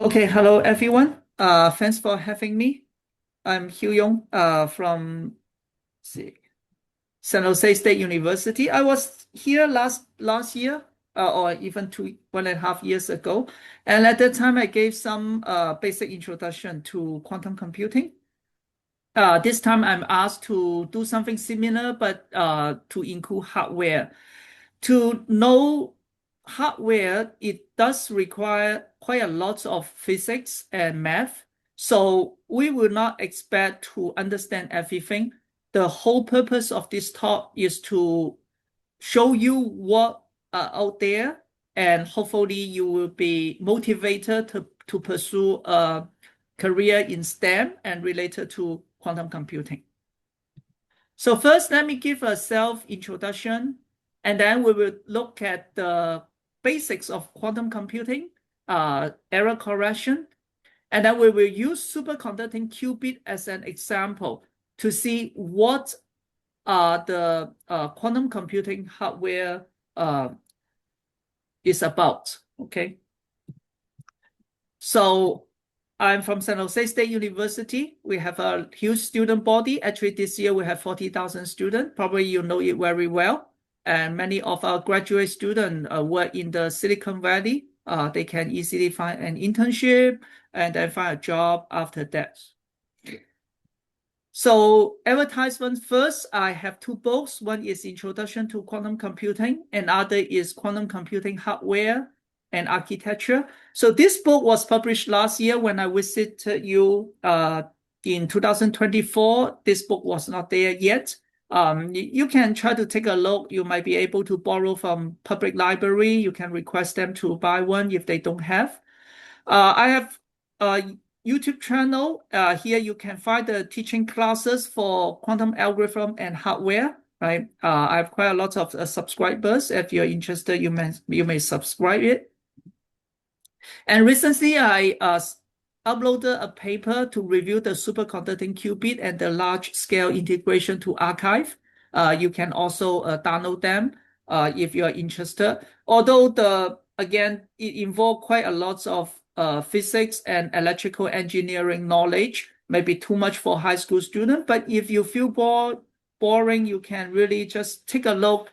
Okay, hello everyone. Thanks for having me. I'm Hiu Yung from see, San Jose State University. I was here last year, or even 1.5 years ago, and at that time I gave some basic introduction to quantum computing. This time I'm asked to do something similar, but to include hardware. To know hardware, it does require quite a lot of physics and math. So we will not expect to understand everything. The whole purpose of this talk is to show you what are out there, and hopefully you will be motivated to pursue a career in STEM and related to quantum computing. So first, let me give a self-introduction, and then we will look at the basics of quantum computing, error correction, and then we will use superconducting qubit as an example to see what the quantum computing hardware is about, okay? So I'm from San Jose State University. We have a huge student body. Actually, this year we have 40,000 students. Probably you know it very well. And many of our graduate students work in the Silicon Valley. They can easily find an internship and then find a job after that. So advertisement first, I have two books. One is Introduction to Quantum Computing, and other is Quantum Computing Hardware and Architecture. So this book was published last year when I visited you in 2024. This book was not there yet. You can try to take a look. You might be able to borrow from public library. You can request them to buy one if they don't have. I have a YouTube channel. Here you can find the teaching classes for quantum algorithm and hardware. Right. I have quite a lot of subscribers. If you're interested, you may subscribe it. And recently, I uploaded a paper to review the superconducting qubit and the large-scale integration to archive. You can also download them if you're interested. Although again, it involves quite a lot of physics and electrical engineering knowledge, maybe too much for high school students. But if you feel boring, you can really just take a look,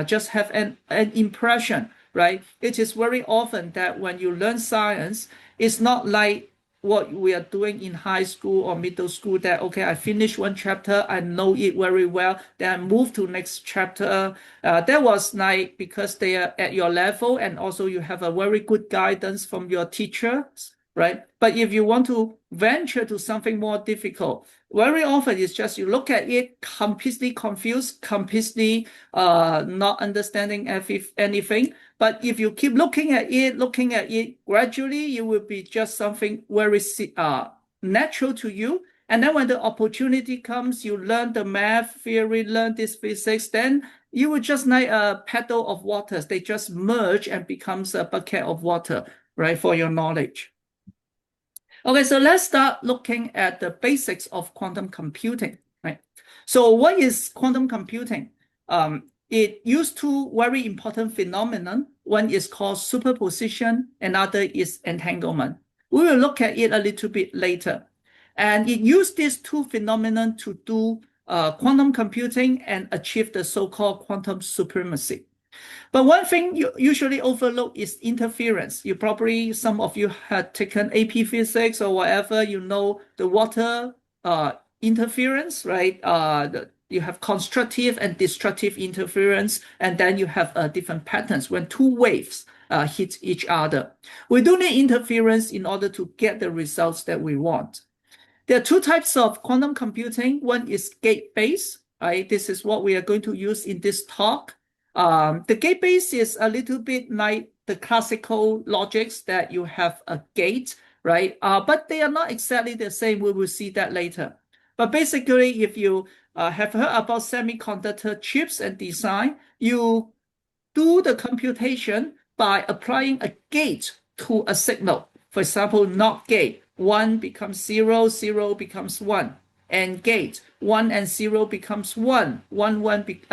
just have an impression, right? It is very often that when you learn science, it's not like what we are doing in high school or middle school that, okay, I finish one chapter, I know it very well, then I move to next chapter. That was like because they are at your level and also you have a very good guidance from your teachers, right? But if you want to venture to something more difficult, very often it's just you look at it completely confused, completely not understanding anything. But if you keep looking at it gradually, you will be just something very natural to you. And then when the opportunity comes, you learn the math theory, learn this physics, then you will just like a paddle of waters. They just merge and becomes a bucket of water, right, for your knowledge. Okay, so let's start looking at the basics of quantum computing, right? So what is quantum computing? It used two very important phenomenon. One is called superposition, another is entanglement. We will look at it a little bit later. And it used these two phenomena to do quantum computing and achieve the so-called quantum supremacy. But one thing you usually overlook is interference. Some of you had taken AP physics or whatever, you know the water interference, right? You have constructive and destructive interference, and then you have different patterns when two waves hit each other. We do need interference in order to get the results that we want. There are two types of quantum computing. One is gate-based, right? This is what we are going to use in this talk. The gate-based is a little bit like the classical logics that you have a gate, right? But they are not exactly the same. We will see that later. But basically, if you have heard about semiconductor chips and design, you do the computation by applying a gate to a signal. For example, NOT gate, 1 becomes 0, 0 becomes 1. And gate, 1 and 0 becomes 1. 1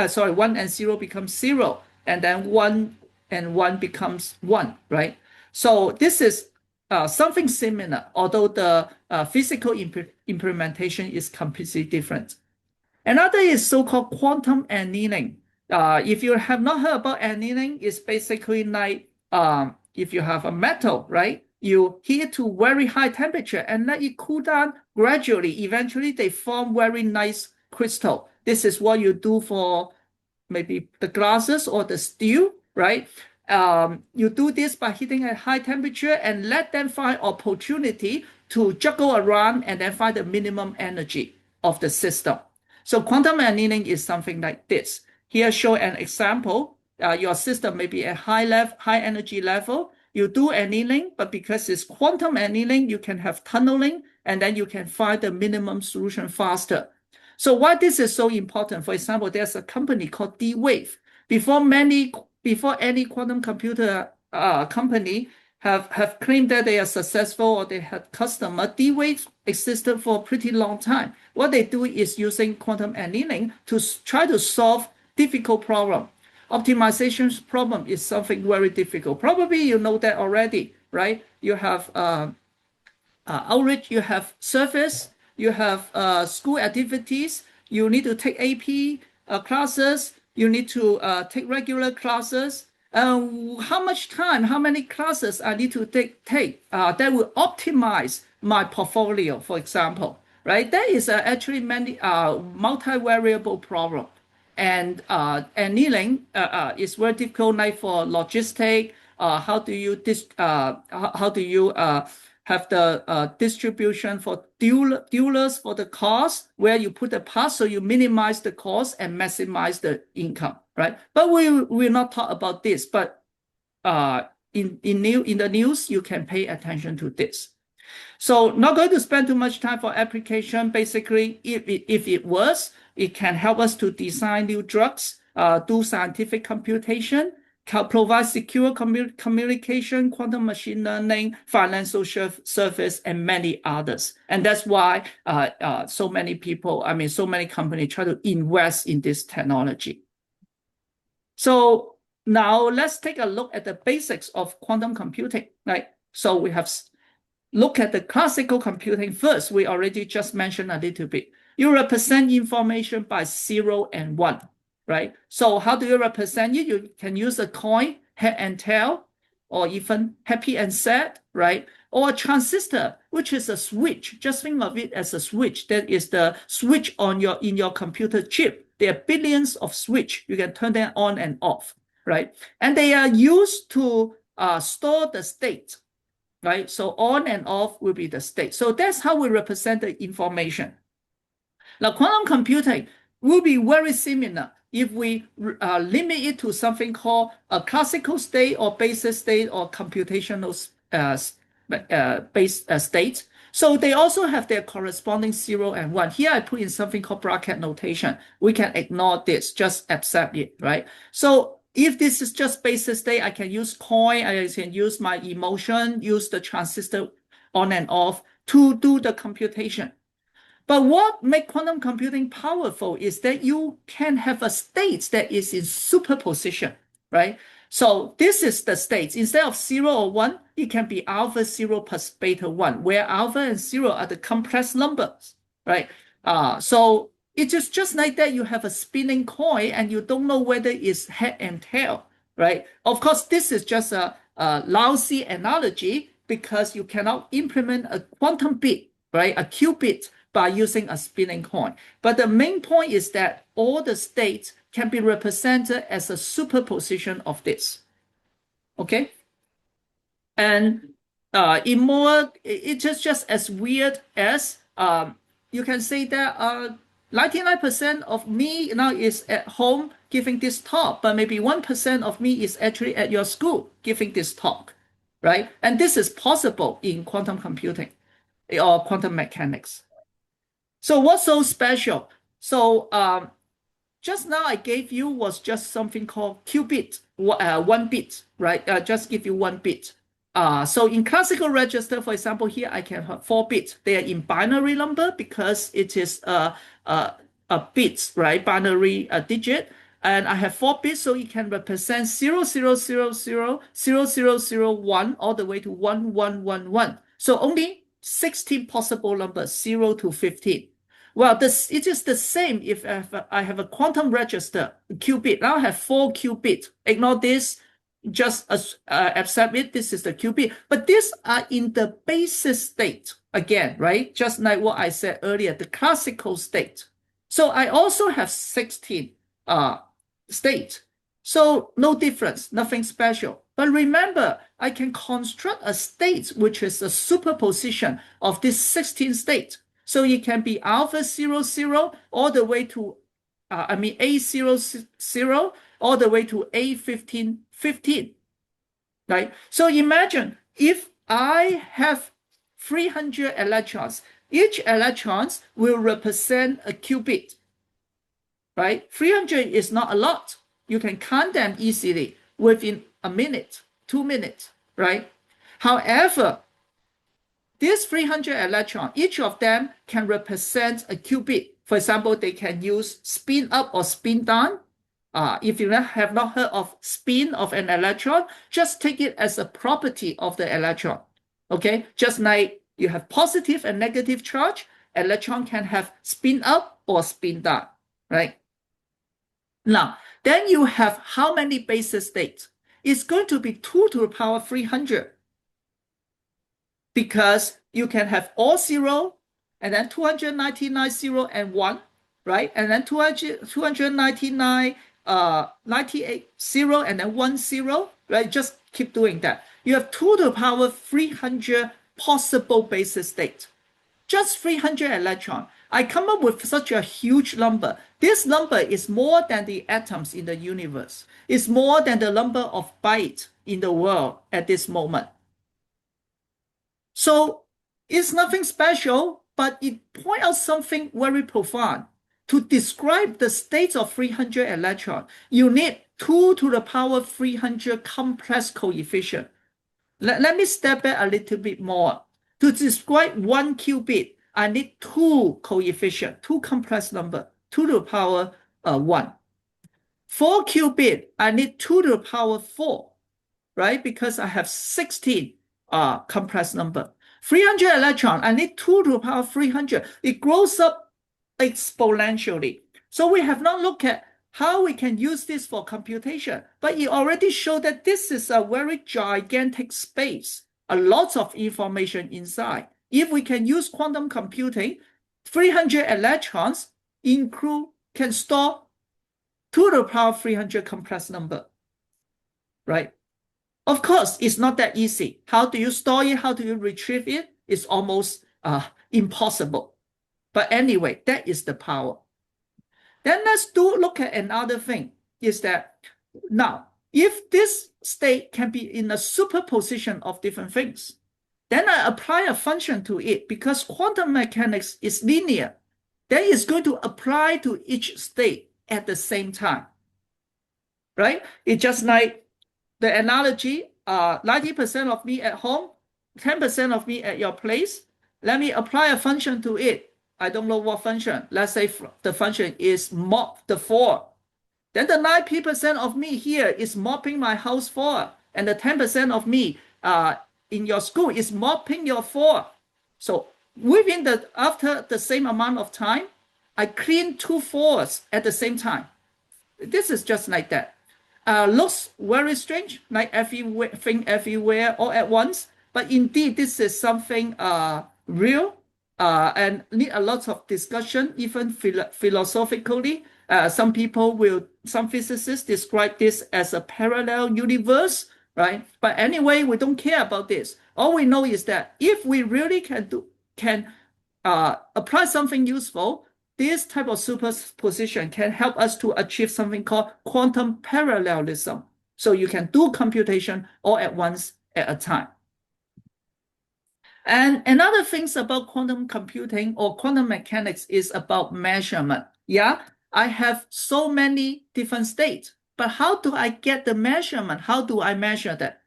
and 0 becomes 0. And then 1 and 1 becomes 1, right? So this is something similar, although the physical implementation is completely different. Another is so-called quantum annealing. If you have not heard about annealing, it's basically like if you have a metal, right? You heat to very high temperature and let it cool down gradually. Eventually, they form very nice crystal. This is what you do for maybe the glasses or the steel, right? You do this by heating at high temperature and let them find opportunity to juggle around and then find the minimum energy of the system. So quantum annealing is something like this. Here show an example. Your system may be at high energy level. You do annealing, but because it's quantum annealing, you can have tunneling, and then you can find the minimum solution faster. So why this is so important? For example, there's a company called D-Wave. Before any quantum computer company have claimed that they are successful or they had customer, D-Wave existed for a pretty long time. What they do is using quantum annealing to try to solve difficult problem. Optimization problem is something very difficult. Probably you know that already, right? You have outreach, you have service, you have school activities, you need to take AP classes, you need to take regular classes. How much time, how many classes I need to take that will optimize my portfolio, for example, right? That is actually many multi-variable problem. And annealing is very difficult, like for logistic. How do you have the distribution for dealers for the cost, where you put the parts so you minimize the cost and maximize the income, right? But we will not talk about this. But in the news, you can pay attention to this. So not going to spend too much time for application. Basically, if it works, it can help us to design new drugs, do scientific computation, provide secure communication, quantum machine learning, financial service, and many others. And that's why so many people, so many companies try to invest in this technology. So now let's take a look at the basics of quantum computing, right? So we have look at the classical computing first. We already just mentioned a little bit. You represent information by 0 and 1, right? So how do you represent it? You can use a coin, head and tail, or even happy and sad, right? Or a transistor, which is a switch. Just think of it as a switch. That is the switch in your computer chip. There are billions of switch. You can turn them on and off, right? And they are used to store the state, right? So on and off will be the state. So that's how we represent the information. Now, quantum computing will be very similar if we limit it to something called a classical state or basis state or computational base state. So they also have their corresponding 0 and 1. Here I put in something called bracket notation. We can ignore this, just accept it, right? So if this is just basis state, I can use coin, I can use my emotion, use the transistor on and off to do the computation. But what makes quantum computing powerful is that you can have a state that is in superposition, right? So this is the state. Instead of 0 or 1, it can be alpha 0 plus beta 1, where alpha and 0 are the complex numbers, right? So it is just like that. You have a spinning coin and you don't know whether it's head and tail, right? Of course, this is just a lousy analogy because you cannot implement a quantum bit, right? A qubit by using a spinning coin. But the main point is that all the states can be represented as a superposition of this, okay? And it's just as weird as you can say that 99% of me now is at home giving this talk, but maybe 1% of me is actually at your school giving this talk, right? And this is possible in quantum computing or quantum mechanics. So what's so special? So just now I gave you was just something called qubit, 1 bit, right? Just give you 1 bit. So in classical register, for example, here I can have 4 bits. They are in binary number because it is a bits, right? Binary digit. and I have 4 bits, so it can represent 0000000001 all the way to 1111. So only 16 possible numbers, 0 to 15. Well, it is the same if I have a quantum register, qubit. Now I have 4 qubits. Ignore this, just accept it. This is the qubit. But these are in the basis state again, right? Just like what I said earlier, the classical state. So I also have 16 states. So no difference, nothing special. But remember, I can construct a state which is a superposition of these 16 states. So it can be alpha 00 all the way to, A00 all the way to A1515, right? So imagine if I have 300 electrons, each electron will represent a qubit, right? 300 is not a lot. You can count them easily within a minute, 2 minutes, right? However, these 300 electrons, each of them can represent a qubit. For example, they can use spin up or spin down. If you have not heard of spin of an electron, just take it as a property of the electron. Okay, just like you have positive and negative charge, electron can have spin up or spin down, right? Now, then you have how many basis states? It's going to be 2 to the power 300. Because you can have all 0, and then 299 0 and 1, right? And then 299 98 0 and then 1 0, right? Just keep doing that. You have 2 to the power 300 possible basis states. Just 300 electrons. I come up with such a huge number. This number is more than the atoms in the universe. It's more than the number of bytes in the world at this moment. So it's nothing special, but it points out something very profound. To describe the states of 300 electrons, you need 2 to the power 300 complex coefficient. Let me step back a little bit more. To describe 1 qubit, I need 2 coefficient, 2 complex number, 2 to the power 1. 4 qubit, I need 2 to the power 4, right? Because I have 16 complex number. 300 electron, I need 2 to the power 300. It grows up exponentially. So we have not looked at how we can use this for computation, but it already showed that this is a very gigantic space, a lot of information inside. If we can use quantum computing, 300 electrons can store 2 to the power 300 complex number, right? Of course, it's not that easy. How do you store it? How do you retrieve it? It's almost impossible. But anyway, that is the power. Then let's look at another thing, is that now, if this state can be in a superposition of different things, then I apply a function to it because quantum mechanics is linear. Then it's going to apply to each state at the same time, right? It's just like the analogy, 90% of me at home, 10% of me at your place. Let me apply a function to it. I don't know what function. Let's say the function is mop the floor. Then the 90% of me here is mopping my house floor. And the 10% of me in your school is mopping your floor. So after the same amount of time, I clean 2 floors at the same time. This is just like that. Looks very strange, like everything everywhere all at once. But indeed, this is something real and need a lot of discussion, even philosophically. Some physicists describe this as a parallel universe, right? But anyway, we don't care about this. All we know is that if we really can apply something useful, this type of superposition can help us to achieve something called quantum parallelism. So you can do computation all at once at a time. And another thing about quantum computing or quantum mechanics is about measurement. Yeah, I have so many different states, but how do I get the measurement? How do I measure that?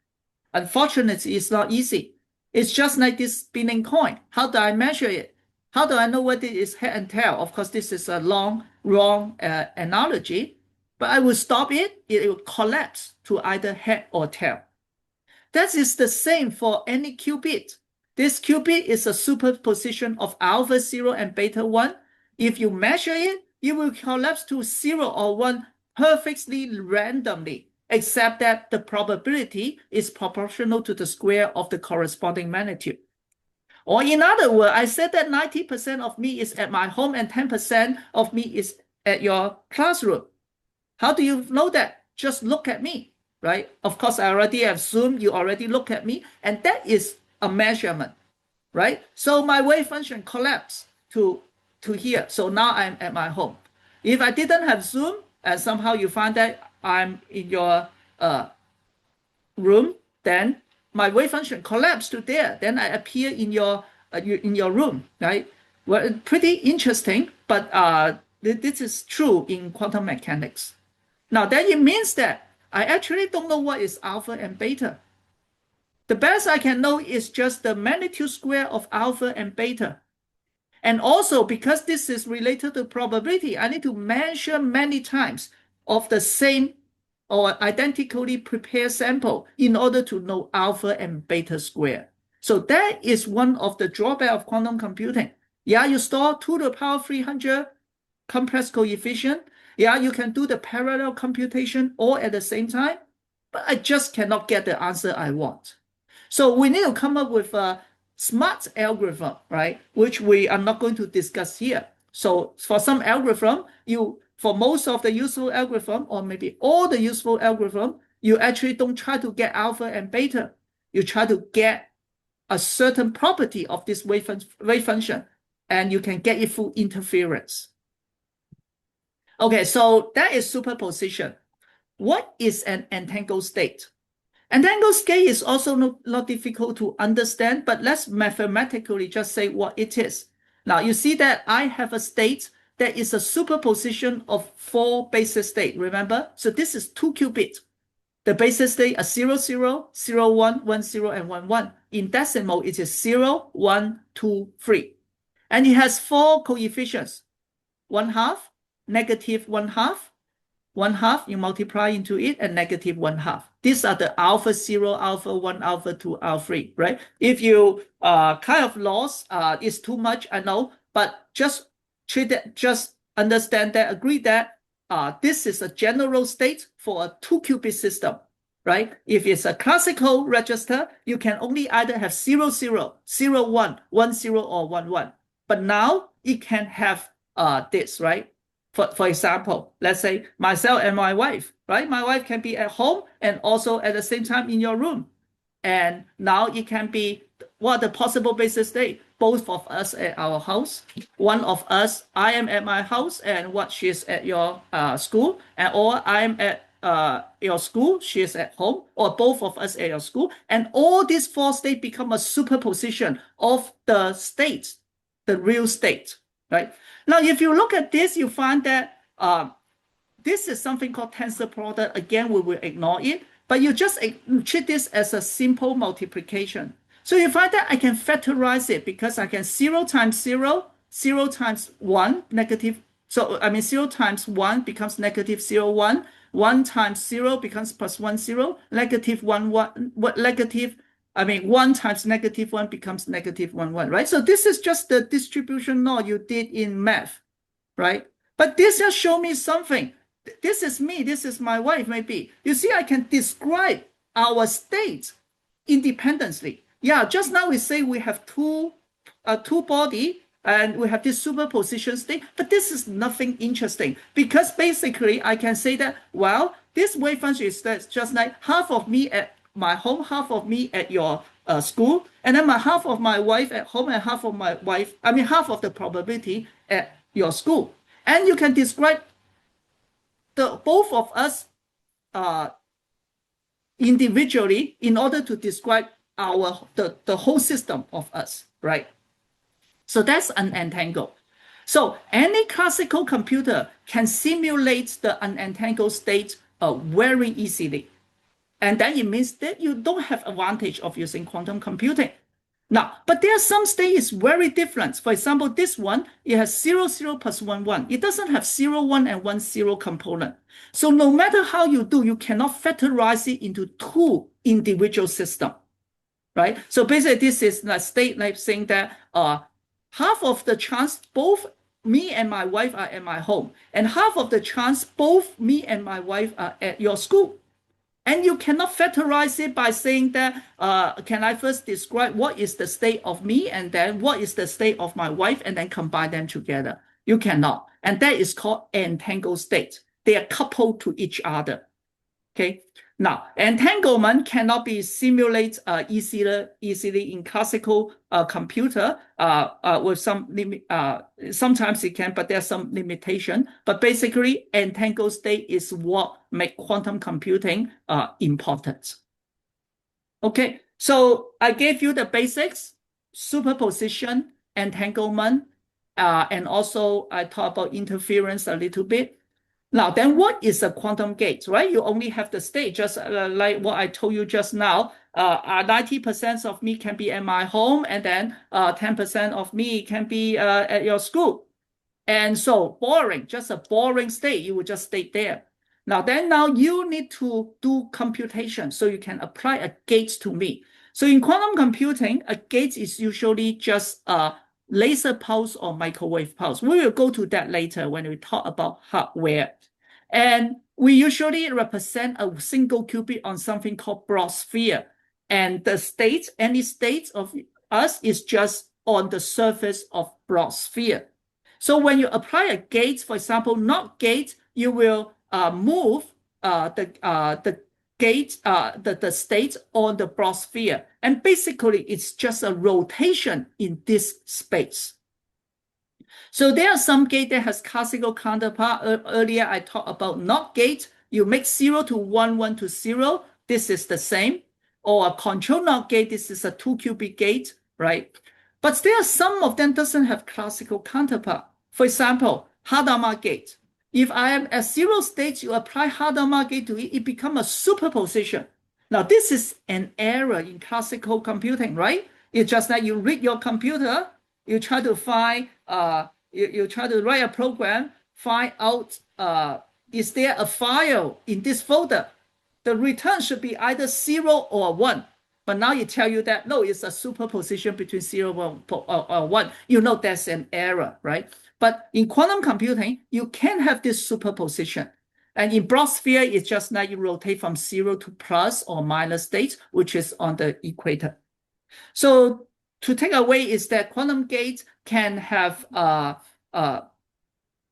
Unfortunately, it's not easy. It's just like this spinning coin. How do I measure it? How do I know whether it is head and tail? Of course, this is a wrong analogy. but I will stop it, it will collapse to either head or tail. That is the same for any qubit. This qubit is a superposition of alpha 0 and beta 1. If you measure it, it will collapse to 0 or 1 perfectly randomly, except that the probability is proportional to the square of the corresponding magnitude. Or in other words, I said that 90% of me is at my home and 10% of me is at your classroom. How do you know that? Just look at me, right? Of course, I already assume you already look at me, and that is a measurement, right? So my wave function collapsed to here. So now I'm at my home. If I didn't have Zoom, and somehow you find that I'm in your room, then my wave function collapsed to there. Then I appear in your room, right? Well, pretty interesting, but this is true in quantum mechanics. Now, then it means that I actually don't know what is alpha and beta. The best I can know is just the magnitude square of alpha and beta. And also, because this is related to probability, I need to measure many times of the same or identically prepared sample in order to know alpha and beta square. So that is one of the drawbacks of quantum computing. Yeah, you store 2 to the power 300 complex coefficient. Yeah, you can do the parallel computation all at the same time, but I just cannot get the answer I want. So we need to come up with a smart algorithm, right? Which we are not going to discuss here. So for some algorithm, for most of the useful algorithm, or maybe all the useful algorithm, you actually don't try to get alpha and beta. You try to get a certain property of this wave function, and you can get it through interference. Okay, so that is superposition. What is an entangled state? Entangled state is also not difficult to understand, but let's mathematically just say what it is. Now, you see that I have a state that is a superposition of 4 basis states, remember? So this is 2 qubits. The basis state are 0, 0, 0, 1, 1, 0, and 1, 1. In decimal, it is 0, 1, 2, 3. And it has 4 coefficients, 1/2, negative 1/2, 1/2, you multiply into it, and negative 1/2. These are the alpha 0, alpha 1, alpha 2, alpha 3, right? If you kind of lost, it's too much, I know, but just treat it, just understand that, agree that this is a general state for a 2-qubit system, right? If it's a classical register, you can only either have 0, 0, 0, 1, 1, 0, or 1, 1. But now it can have this, right? For example, let's say myself and my wife, right? My wife can be at home and also at the same time in your room. And now it can be, what are the possible basis state? Both of us at our house. One of us, I am at my house and what she is at your school. Or I am at your school, she is at home, or both of us at your school. And all these 4 states become a superposition of the states, the real state, right? Now, if you look at this, you find that this is something called tensor product. Again, we will ignore it, but you just treat this as a simple multiplication. So you find that I can factorize it because I can 0 times 0, 0 times 1, negative. So, I mean, 0 times 1 becomes negative 0, 1. 1 times 0 becomes plus 1, 0. Negative 1, 1, negative. I mean, 1 times negative 1 becomes negative 1, 1, right? So this is just the distribution law you did in math, right? But this just show me something. This is me, this is my wife, maybe. You see, I can describe our state independently. Yeah, just now we say we have two body and we have this superposition state, but this is nothing interesting because basically I can say that, well, this wave function is just like half of me at my home, half of me at your school, and then half of my wife at home and half of my wife, I mean, half of the probability at your school. And you can describe both of us individually in order to describe the whole system of us, right? So that's an unentangled. So any classical computer can simulate the unentangled state very easily. And then it means that you don't have advantage of using quantum computing. Now, but there are some states very different. For example, this one, it has 0, 0 plus 1, 1. It doesn't have 0, 1 and 1, 0 component. So no matter how you do, you cannot factorize it into two individual systems, right? So basically, this is a state like saying that half of the chance both me and my wife are at my home, and half of the chance both me and my wife are at your school. And you cannot factorize it by saying that, can I first describe what is the state of me and then what is the state of my wife and then combine them together? You cannot. And that is called entangled state. They are coupled to each other. Okay. Now, entanglement cannot be simulated easily in classical computer with some limit. Sometimes it can, but there's some limitation. But basically, entangled state is what makes quantum computing important. Okay, so I gave you the basics: superposition, entanglement, and also I talked about interference a little bit. Now, then what is a quantum gate, right? You only have the state, just like what I told you just now. 90% of me can be at my home, and then 10% of me can be at your school. And so boring, just a boring state, you will just stay there. Now you need to do computation so you can apply a gate to me. So in quantum computing, a gate is usually just a laser pulse or microwave pulse. We will go to that later when we talk about hardware. And we usually represent a single qubit on something called Broad sphere. And the state, any state of us is just on the surface of Broad sphere. So when you apply a gate, for example, NOT gate, you will move the gate, the state on the Broad sphere. And basically, it's just a rotation in this space. So there are some gate that has classical counterpart. Earlier, I talked about NOT gate. You make 0 to 1, 1 to 0. This is the same. Or a control NOT gate. This is a 2-qubit gate, right? But there are some of them doesn't have classical counterpart. For example, Hadamard gate. If I am at 0 state, you apply Hadamard gate to it, it becomes a superposition. Now, this is an error in classical computing, right? It's just that you read your computer, you try to find, you try to write a program, find out, is there a file in this folder? The return should be either 0 or 1. But now it tell you that, no, it's a superposition between 0 or 1. You know that's an error, right? But in quantum computing, you can have this superposition. And in Broad sphere, it's just like you rotate from 0 to plus or minus state, which is on the equator. So to take away is that quantum gate can have,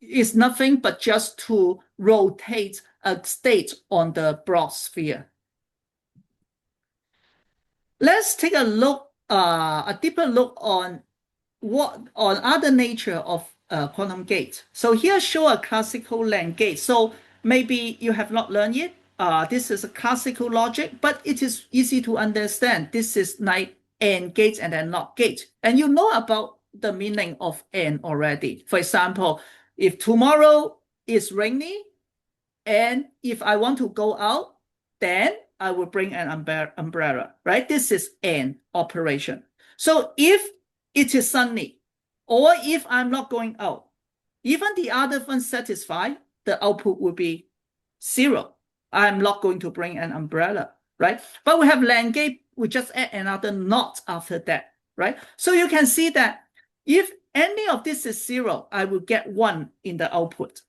is nothing but just to rotate a state on the Broad sphere. Let's take a look, a deeper look on other nature of quantum gate. So here show a classical Leong gate. So maybe you have not learned it. This is a classical logic, but it is easy to understand. This is like AND gate and then NOT gate. And you know about the meaning of AND already. For example, if tomorrow is rainy, and if I want to go out, then I will bring an umbrella, right? This is AND operation. So if it is sunny, or if I'm not going out, even the other one satisfied, the output will be 0. I'm not going to bring an umbrella, right? But we have Leong gate, we just add another NOT after that, right? So you can see that if any of this is 0, I will get 1 in the output.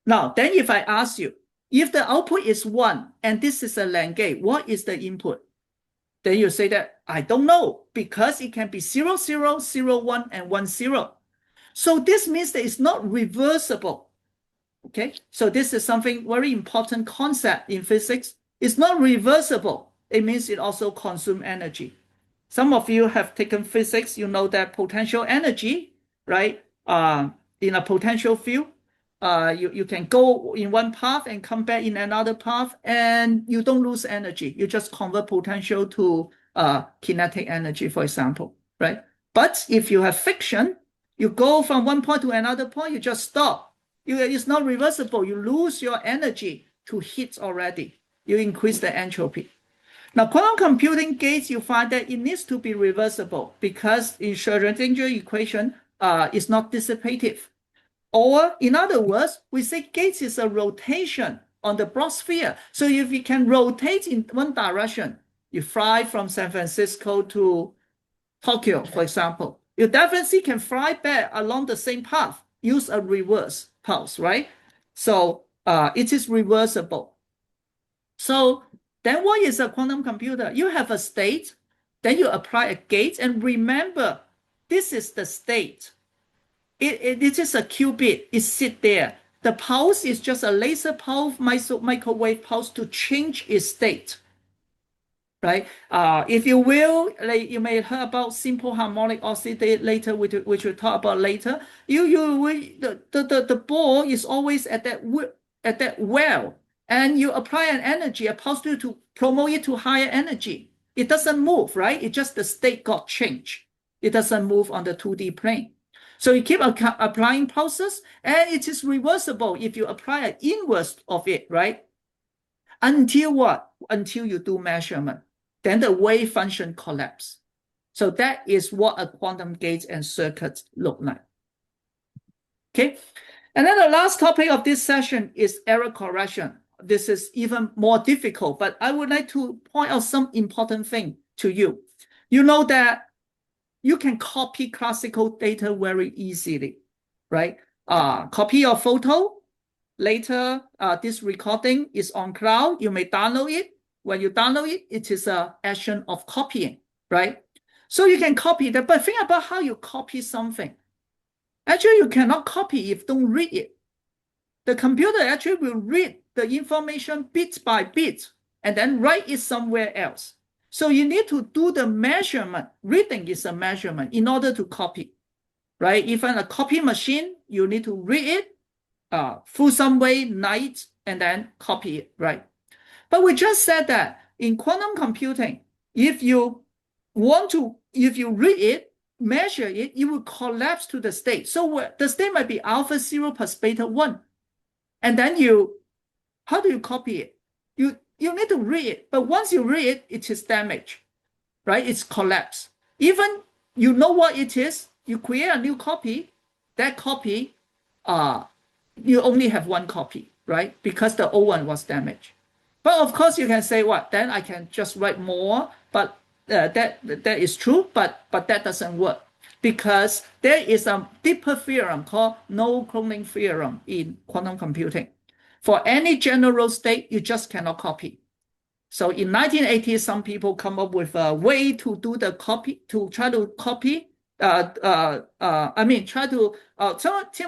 Now, then if I ask you, if the output is 1 and this is a Leong gate, what is the input? Then you say that, I don't know, because it can be 0, 0, 0, 1, and 1, 0. So this means that it's not reversible. Okay, so this is something very important concept in physics. It's not reversible. It means it also consumes energy. Some of you have taken physics, you know that potential energy, right? In a potential field, you can go in one path and come back in another path, and you don't lose energy. You just convert potential to kinetic energy, for example, right? But if you have friction, you go from one point to another point, you just stop. It's not reversible. You lose your energy to heat already. You increase the entropy. Now, quantum computing gates, you find that it needs to be reversible because in Schrödinger equation is not dissipative. Or in other words, we say gates is a rotation on the broad sphere. So if you can rotate in one direction, you fly from San Francisco to Tokyo, for example, you definitely can fly back along the same path, use a reverse pulse, right? So it is reversible. So then what is a quantum computer? You have a state, then you apply a gate, and remember, this is the state. It is a qubit. It sits there. The pulse is just a laser pulse, microwave pulse to change its state, right? If you will, like you may heard about simple harmonic oscillator, which we'll talk about later. The ball is always at that well, and you apply an energy, a pulse to promote it to higher energy. It doesn't move, right? It just the state got changed. It doesn't move on the 2D plane. So you keep applying pulses, and it is reversible if you apply an inverse of it, right? Until what? Until you do measurement. Then the wave function collapse. So that is what a quantum gate and circuit look like. Okay. And then the last topic of this session is error correction. This is even more difficult, but I would like to point out some important thing to you. You know that you can copy classical data very easily, right? Copy your photo. Later, this recording is on cloud. You may download it. When you download it, it is an action of copying, right? So you can copy that, but think about how you copy something. Actually, you cannot copy if you don't read it. The computer actually will read the information bit by bit and then write it somewhere else. So you need to do the measurement. Reading is a measurement in order to copy, right? Even a copy machine, you need to read it through some way, night, and then copy it, right? But we just said that in quantum computing, if you read it, measure it, it will collapse to the state. So the state might be alpha 0 plus beta 1. And then how do you copy it? You need to read it, but once you read it, it is damaged, right? It's collapsed. Even you know what it is, you create a new copy, that copy, you only have one copy, right? Because the old one was damaged. But of course, you can say, what? Then I can just write more, but that is true, but that doesn't work because there is a deeper theorem called no cloning theorem in quantum computing. For any general state, you just cannot copy. So in 1980, some people come up with a way to do the copy, to try to copy. Some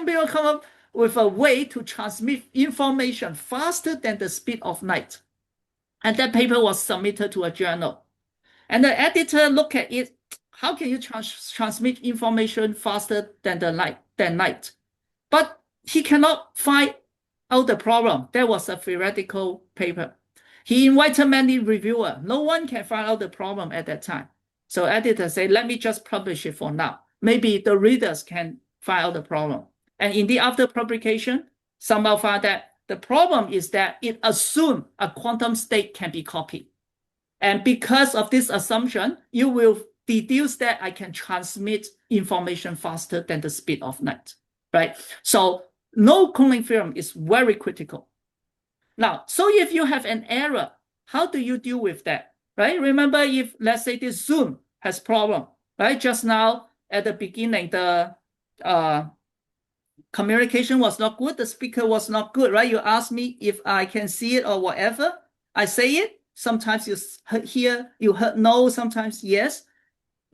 people come up with a way to transmit information faster than the speed of light. And that paper was submitted to a journal. And the editor looked at it. How can you transmit information faster than light? But he cannot find out the problem. That was a theoretical paper. He invited many reviewers. No one can find out the problem at that time. So editor said, let me just publish it for now. Maybe the readers can find out the problem. And indeed, after publication, somehow found that the problem is that it assumed a quantum state can be copied. And because of this assumption, you will deduce that I can transmit information faster than the speed of light, right? So no cloning theorem is very critical. Now, so if you have an error, how do you deal with that, right? Remember, if let's say this Zoom has problem, right? Just now at the beginning, the communication was not good. The speaker was not good, right? You ask me if I can see it or whatever. I say it. Sometimes you hear, you heard no, sometimes yes.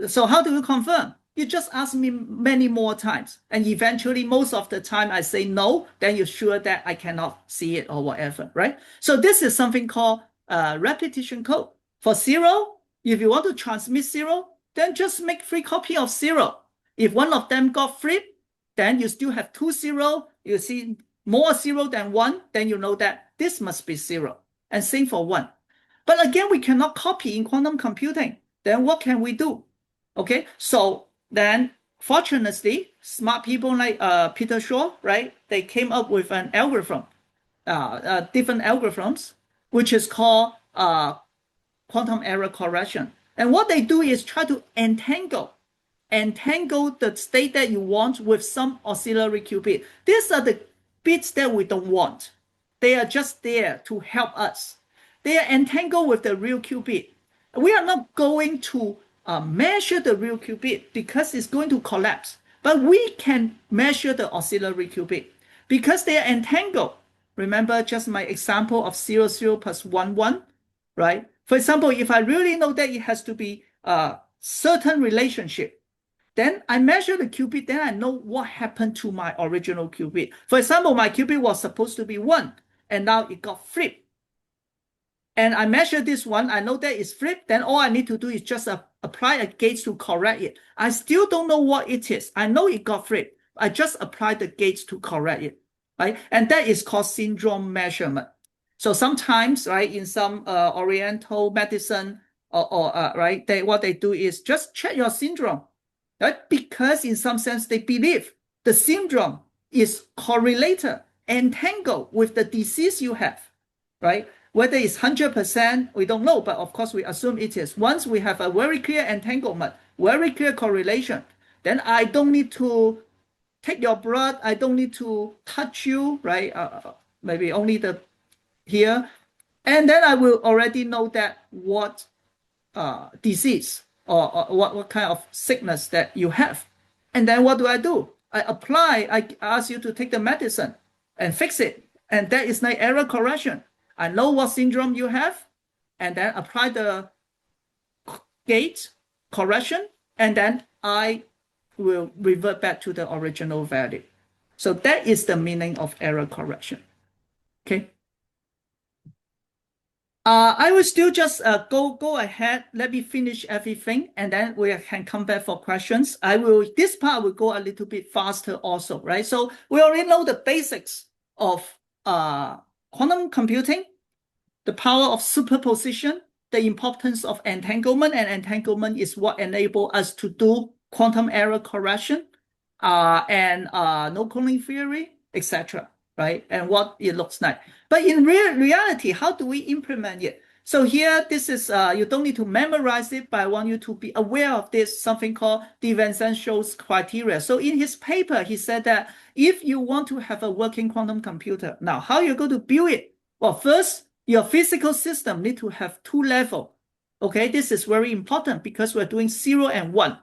So how do you confirm? You just ask me many more times. And eventually, most of the time I say no, then you're sure that I cannot see it or whatever, right? So this is something called repetition code. For 0, if you want to transmit 0, then just make 3 copies of 0. If one of them got flipped, then you still have 2 0. You see more 0 than 1, then you know that this must be 0. And same for 1. But again, we cannot copy in quantum computing. Then what can we do? Okay, so then fortunately, smart people like Peter Shaw, right? They came up with an algorithm, different algorithms, which is called quantum error correction. And what they do is try to entangle the state that you want with some auxiliary qubit. These are the bits that we don't want. They are just there to help us. They are entangled with the real qubit. We are not going to measure the real qubit because it's going to collapse. But we can measure the auxiliary qubit because they are entangled. Remember just my example of 00 plus 11, right? For example, if I really know that it has to be a certain relationship, then I measure the qubit, then I know what happened to my original qubit. For example, my qubit was supposed to be 1, and now it got flipped. And I measure this one, I know that it's flipped, then all I need to do is just apply a gate to correct it. I still don't know what it is. I know it got flipped. I just apply the gates to correct it, right? And that is called syndrome measurement. So sometimes, right, in some Oriental medicine right, what they do is just check your syndrome, right? Because in some sense they believe the syndrome is correlated, entangled with the disease you have, right? Whether it's 100%, we don't know, but of course we assume it is. Once we have a very clear entanglement, very clear correlation, then I don't need to take your blood, I don't need to touch you, right? Maybe only the here, and then I will already know that what disease or what kind of sickness that you have. And then what do? I ask you to take the medicine and fix it. And that is like error correction. I know what syndrome you have, and then apply the gate correction, and then I will revert back to the original value. So that is the meaning of error correction. Okay. I will still just go ahead. Let me finish everything, and then we can come back for questions. This part will go a little bit faster also, right? So we already know the basics of quantum computing, the power of superposition, the importance of entanglement, and entanglement is what enables us to do quantum error correction, and no cloning theory, etc., right? And what it looks like. But in reality, how do we implement it? So here, this is, you don't need to memorize it, but I want you to be aware of this, something called DiVincenzo's criteria. So in his paper, he said that if you want to have a working quantum computer, now how you're going to build it? Well, first, your physical system need to have 2 levels. Okay, this is very important because we're doing 0 and 1.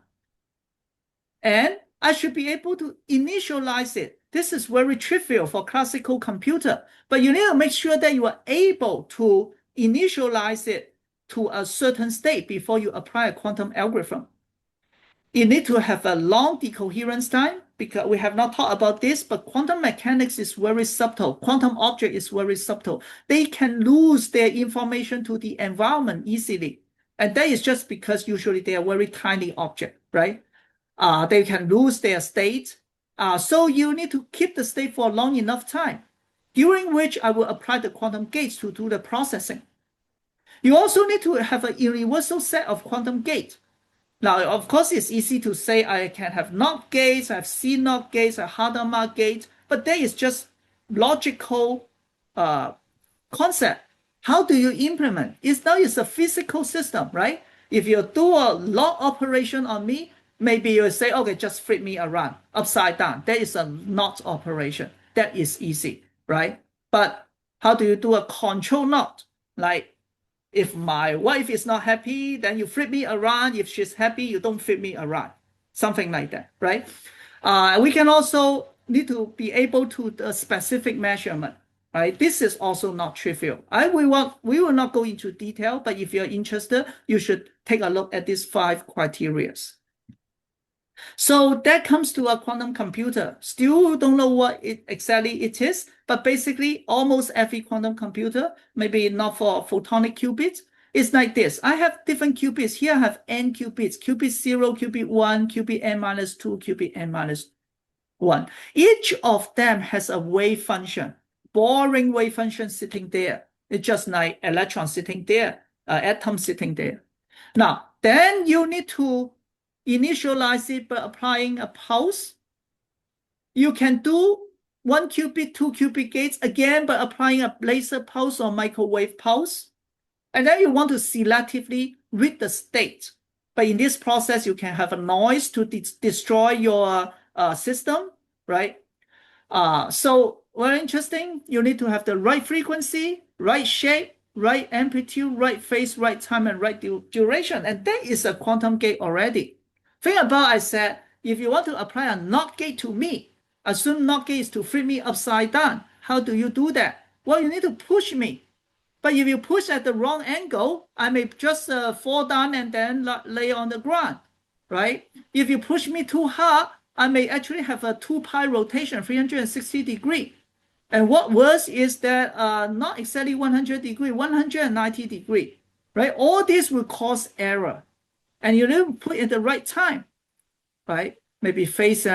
And I should be able to initialize it. This is very trivial for classical computer, but you need to make sure that you are able to initialize it to a certain state before you apply a quantum algorithm. You need to have a long decoherence time, because we have not talked about this, but quantum mechanics is very subtle. Quantum object is very subtle. They can lose their information to the environment easily. And that is just because usually they are very tiny object, right? They can lose their state. So you need to keep the state for long enough time, during which I will apply the quantum gates to do the processing. You also need to have a universal set of quantum gates. Now, of course, it's easy to say I can have NOT gates, I have C-NOT gates, I have Hadamard gates, but that is just logical concept. How do you implement? It's a physical system, right? If you do a log operation on me, maybe you say, okay, just flip me around, upside down. That is a NOT operation. That is easy, right? But how do you do a control NOT? Like, if my wife is not happy, then you flip me around. If she's happy, you don't flip me around. Something like that, right? We can also need to be able to the specific measurement, right? This is also not trivial. We will not go into detail, but if you're interested, you should take a look at these 5 criteria. So that comes to a quantum computer. Still don't know what exactly it is, but basically almost every quantum computer, maybe not for photonic qubits, is like this. I have different qubits. Here I have n qubits, qubit 0, qubit 1, qubit n-2, qubit n-1. Each of them has a wave function, boring wave function sitting there. It's just like electron sitting there, atom sitting there. Now, then you need to initialize it by applying a pulse. You can do 1 qubit, 2 qubit gates again by applying a laser pulse or microwave pulse. And then you want to selectively read the state. But in this process, you can have a noise to destroy your system, right? So very interesting. You need to have the right frequency, right shape, right amplitude, right phase, right time, and right duration. And that is a quantum gate already. Think about, I said, if you want to apply a NOT gate to me, assume NOT gate is to flip me upside down. How do you do that? Well, you need to push me. But if you push at the wrong angle, I may just fall down and then lay on the ground, right? If you push me too hard, I may actually have a 2 pi rotation, 360 degree. And what worse is that not exactly 100 degree, 190 degree, right? All this will cause error. And you need to put in the right time, right? Maybe face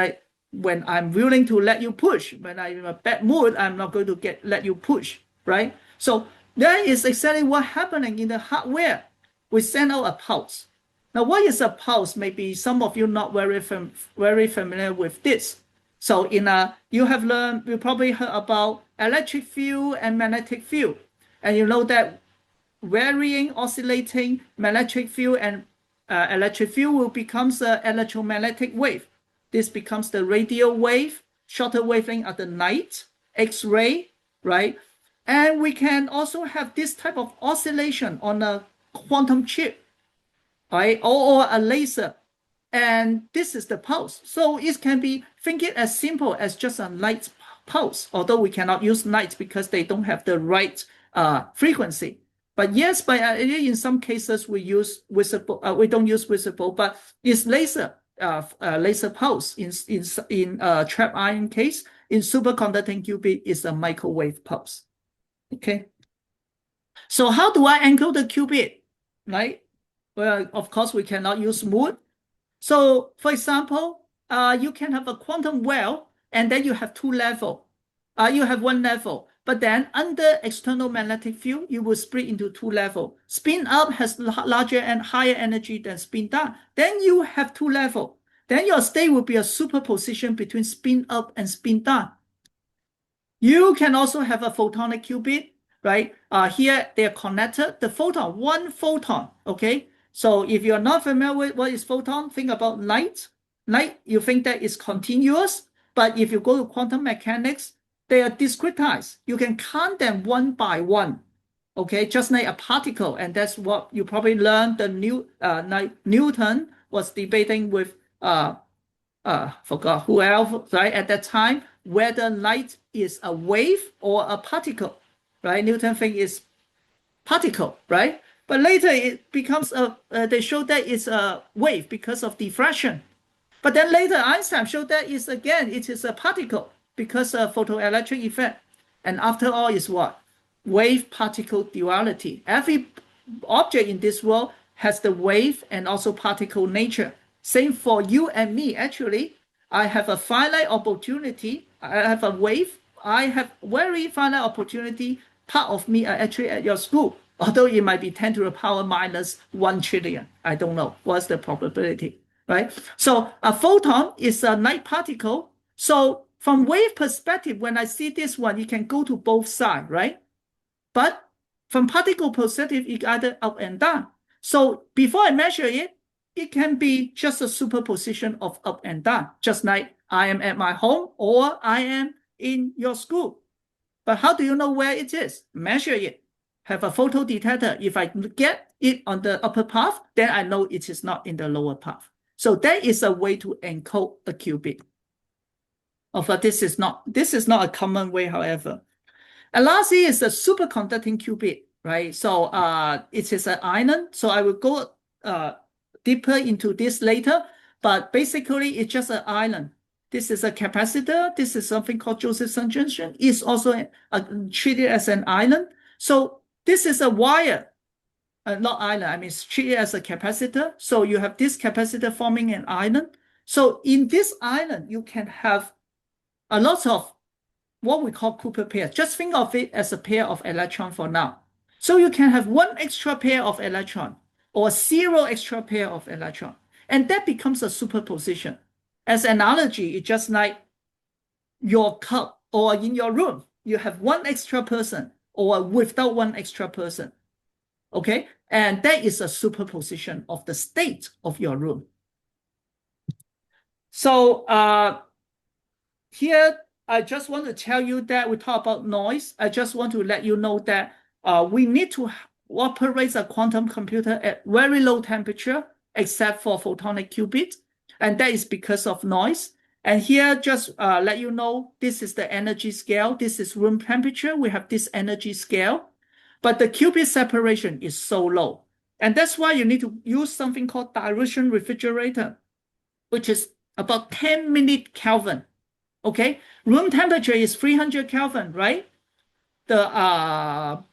when I'm willing to let you push. When I'm in a bad mood, I'm not going to let you push, right? So that is exactly what's happening in the hardware. We send out a pulse. Now, what is a pulse? Maybe some of you not very familiar with this. So you probably heard about electric field and magnetic field. And you know that varying, oscillating magnetic field and electric field will become the electromagnetic wave. This becomes the radio wave, shorter wavelength at the night, X-ray, right? And we can also have this type of oscillation on a quantum chip, right? Or a laser. And this is the pulse. So it can be, think it as simple as just a light pulse, although we cannot use light because they don't have the right frequency. But yes, in some cases we use visible. We don't use visible, but it's laser pulse. In trapped ion case, in superconducting qubit, is a microwave pulse. Okay. So how do I encode the qubit? Right. Well, of course, we cannot use mood. So, for example, you can have a quantum well, and then you have two levels. You have one level, but then under external magnetic field, you will split into two levels. Spin up has larger and higher energy than spin down. Then you have two levels. Then your state will be a superposition between spin up and spin down. You can also have a photonic qubit, right? Here they are connected. The photon, one photon, okay? So if you're not familiar with what is photon, think about light. Light, you think that is continuous, but if you go to quantum mechanics, they are discretized. You can count them one by one, okay? Just like a particle, and that's what you probably learned. Newton was debating with forgot who else, right? At that time, whether light is a wave or a particle, right? Newton think is particle, right? But later it becomes they showed that it's a wave because of diffraction. But then later Einstein showed that it is a particle because of photoelectric effect. And after all is what? Wave-particle duality. Every object in this world has the wave and also particle nature. Same for you and me. Actually, I have a finite opportunity. I have a wave. I have very finite opportunity. Part of me are actually at your school, although it might be 10 to the power minus 1 trillion. I don't know. What's the probability, right? So a photon is a light particle. So from wave perspective, when I see this one, it can go to both sides, right? But from particle perspective, it either up and down. So before I measure it, it can be just a superposition of up and down, just like I am at my home or I am in your school. But how do you know where it is? Measure it. Have a photo detector. If I get it on the upper path, then I know it is not in the lower path. So that is a way to encode a qubit. But this is not a common way, however. And lastly is the superconducting qubit, right? So it is an island. So I will go deeper into this later, but basically it's just an island. This is a capacitor. This is something called Josephson junction. It's also treated as an island. So this is a wire, not island. I mean, it's treated as a capacitor. So you have this capacitor forming an island. So in this island, you can have a lot of what we call Cooper pairs. Just think of it as a pair of electrons for now. So you can have one extra pair of electrons or 0 extra pair of electrons. And that becomes a superposition. As analogy, it's just like your cup or in your room, you have one extra person or without one extra person. Okay, and that is a superposition of the state of your room. So here, I just want to tell you that we talk about noise. I just want to let you know that we need to operate a quantum computer at very low temperature, except for photonic qubit, and that is because of noise. And here, just let you know, this is the energy scale. This is room temperature. We have this energy scale, but the qubit separation is so low. And that's why you need to use something called dilution refrigerator, which is about 10 minute Kelvin. Okay, room temperature is 300 Kelvin, right? The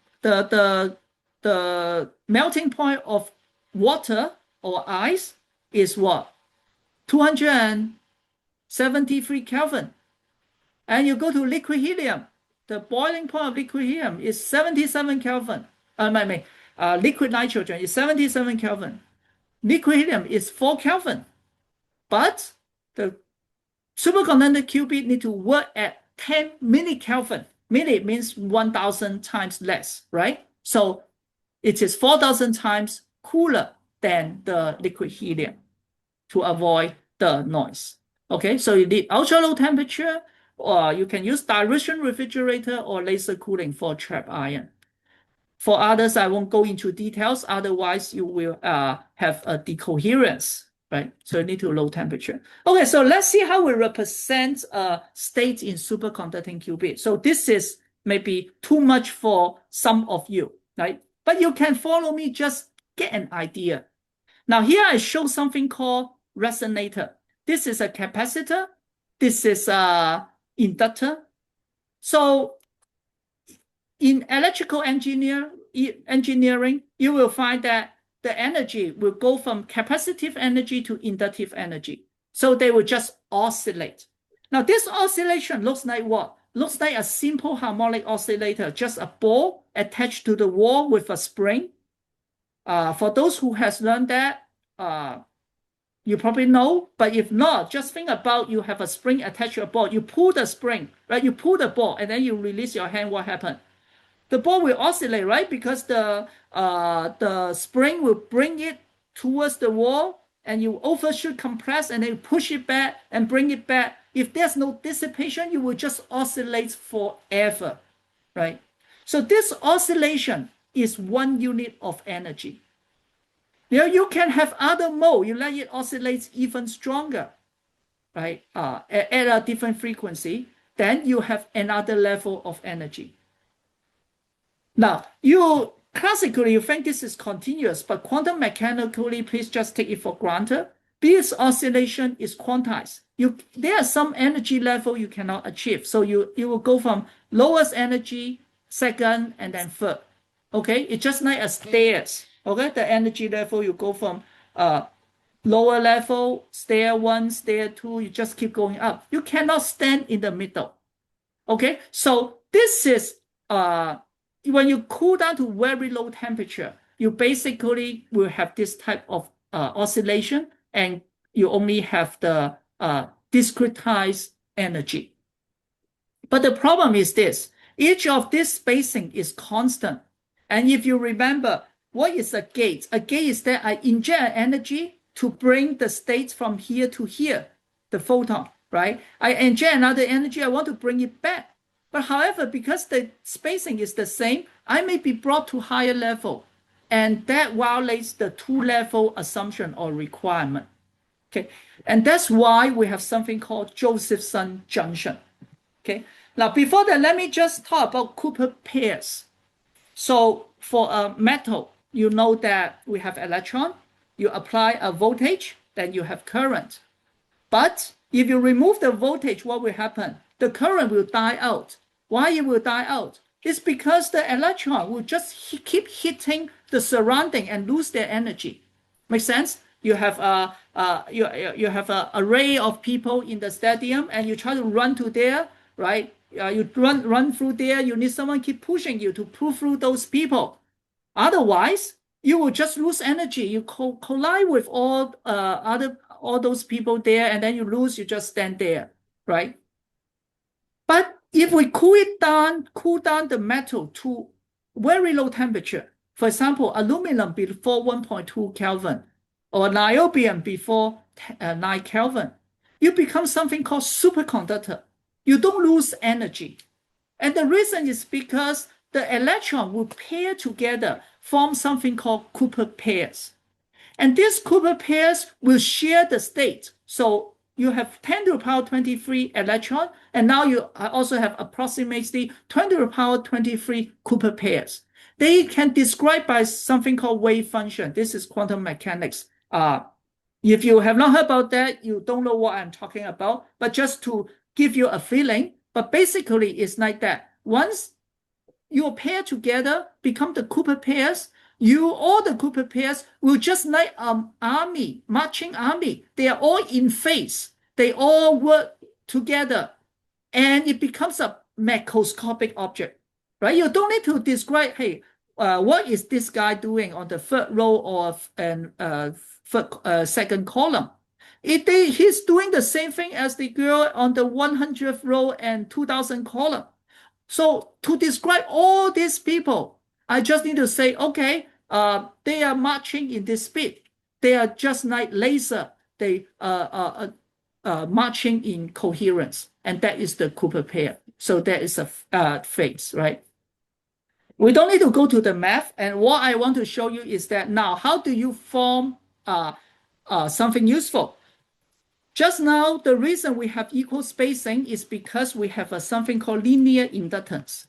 the melting point of water or ice is what? 273 Kelvin. And you go to liquid helium, the boiling point of liquid helium is 77 Kelvin. Liquid nitrogen is 77 Kelvin. Liquid helium is 4 Kelvin. But the superconductor qubit need to work at 10 millikelvin. Milli means 1,000 times less, right? So it is 4,000 times cooler than the liquid helium to avoid the noise. Okay, so you need ultra low temperature, or you can use dilution refrigerator or laser cooling for trapped ion. For others, I won't go into details. Otherwise, you will have a decoherence, right? So you need to low temperature. Okay, so let's see how we represent a state in superconducting qubit. So this is maybe too much for some of you, right? But you can follow me, just get an idea. Now here I show something called resonator. This is a capacitor. This is a inductor. So in electrical engineering, you will find that the energy will go from capacitive energy to inductive energy. So they will just oscillate. Now this oscillation looks like what? Looks like a simple harmonic oscillator, just a ball attached to the wall with a spring. For those who has learned that, you probably know, but if not, just think about you have a spring attached to a ball. You pull the spring, right? You pull the ball and then you release your hand, what happened? The ball will oscillate, right? Because the spring will bring it towards the wall and you overshoot compress and then you push it back and bring it back. If there's no dissipation, you will just oscillate forever, right? So this oscillation is 1 unit of energy. You can have other mode. You let it oscillate even stronger, right? At a different frequency, then you have another level of energy. Now, classically, you think this is continuous, but quantum mechanically, please just take it for granted. This oscillation is quantized. There are some energy level you cannot achieve. So you will go from lowest energy, second, and then third. Okay, it's just like a stairs. Okay, the energy level, you go from lower level, stair 1, stair 2, you just keep going up. You cannot stand in the middle. Okay, so this is when you cool down to very low temperature, you basically will have this type of oscillation, and you only have the discretized energy. But the problem is this: each of this spacing is constant. And if you remember, what is a gate? A gate is that I inject energy to bring the state from here to here, the photon, right? I inject another energy, I want to bring it back. But however, because the spacing is the same, I may be brought to higher level. And that violates the two-level assumption or requirement. Okay, and that's why we have something called Josephson junction. Okay, now before that, let me just talk about Cooper pairs. So for a metal, you know that we have electron. You apply a voltage, then you have current. But if you remove the voltage, what will happen? The current will die out. Why it will die out? It's because the electron will just keep hitting the surrounding and lose their energy. Make sense? You have you have an array of people in the stadium, and you try to run to there, right? You run through there. You need someone keep pushing you to pull through those people. Otherwise, you will just lose energy. You collide with all those people there, and then you lose. You just stand there, right? But if we cool down the metal to very low temperature, For example, aluminum before 1.2 Kelvin or niobium before 9 Kelvin, you become something called superconductor. You don't lose energy. And the reason is because the electron will pair together, form something called Cooper pairs. And these Cooper pairs will share the state. So you have 10 to the power 23 electron, and now you also have approximately 20 to the power 23 Cooper pairs. They can describe by something called wave function. This is quantum mechanics. If you have not heard about that, you don't know what I'm talking about. But just to give you a feeling, but basically it's like that. Once you pair together, become the Cooper pairs, all the Cooper pairs will just like army, marching army. They are all in phase. They all work together, and it becomes a macroscopic object, right? You don't need to describe, hey, what is this guy doing on the third row or second column? He's doing the same thing as the girl on the 100th row and 2000 column. So to describe all these people, I just need to say, okay, they are marching in this speed. They are just like laser. They marching in coherence, and that is the Cooper pair. So that is a phase, right? We don't need to go to the math. And what I want to show you is that now, how do you form something useful? Just now, the reason we have equal spacing is because we have something called linear inductance,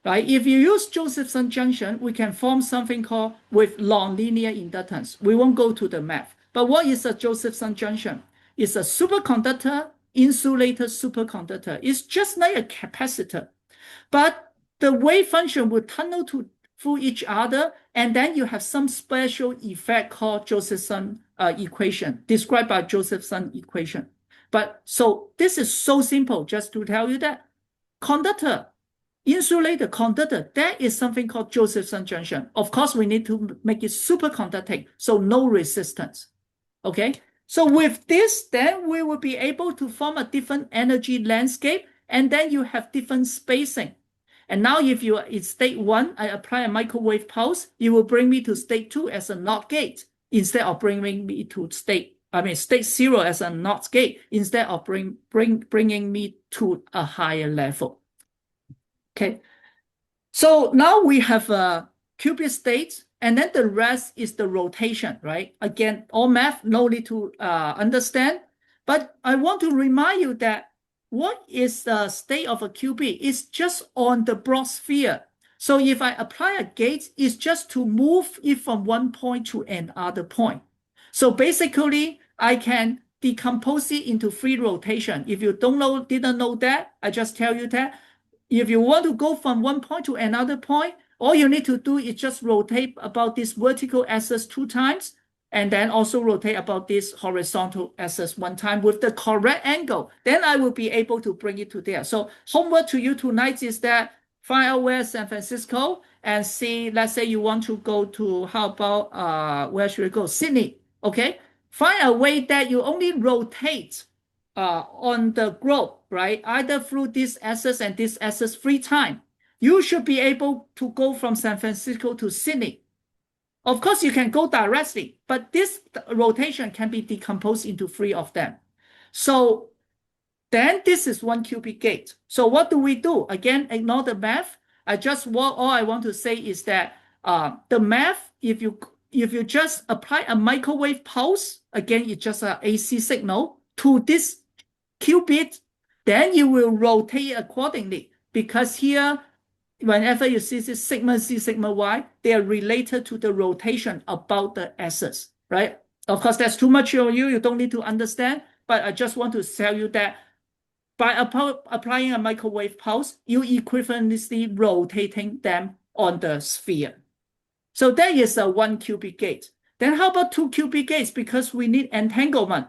right? If you use Josephson junction, we can form something called with non-linear inductance. We won't go to the math. But what is a Josephson junction? It's a superconductor, insulated superconductor. It's just like a capacitor. But the wave function will tunnel through each other, and then you have some special effect called Josephson equation, described by Josephson equation. But so this is so simple, just to tell you that conductor, insulator, conductor, that is something called Josephson junction. Of course, we need to make it superconducting, so no resistance. Okay, so with this, then we will be able to form a different energy landscape, and then you have different spacing. And now if you are in state 1, I apply a microwave pulse, it will bring me to state 2 as a NOT gate instead of bringing me to state 0 as a NOT gate instead of bringing me to a higher level. Okay, so now we have a qubit state, and then the rest is the rotation, right? Again, all math, no need to understand. But I want to remind you that what is the state of a qubit? It's just on the broad sphere. So if I apply a gate, it's just to move it from one point to another point. So basically, I can decompose it into free rotation. If you didn't know that, I just tell you that. If you want to go from one point to another point, all you need to do is just rotate about this vertical axis 2 times, and then also rotate about this horizontal axis 1 time with the correct angle. Then I will be able to bring it to there. So homework to you tonight is that find out where San Francisco and see, let's say you want to go to, how about, where should we go? Sydney, okay? Find a way that you only rotate on the globe, right? Either through this axis and this axis 3 times. You should be able to go from San Francisco to Sydney. Of course, you can go directly, but this rotation can be decomposed into 3 of them. So then this is 1 qubit gate. So what do we do? Again, ignore the math. All I want to say is that the math, if you just apply a microwave pulse, again, it's just an AC signal to this qubit, then you will rotate accordingly, because here, whenever you see this sigma c, sigma y, they are related to the rotation about the axis, right? Of course, that's too much for you. You don't need to understand, but I just want to tell you that by applying a microwave pulse, you equivalently rotating them on the sphere. So that is a 1 qubit gate. Then how about 2 qubit gates? Because we need entanglement.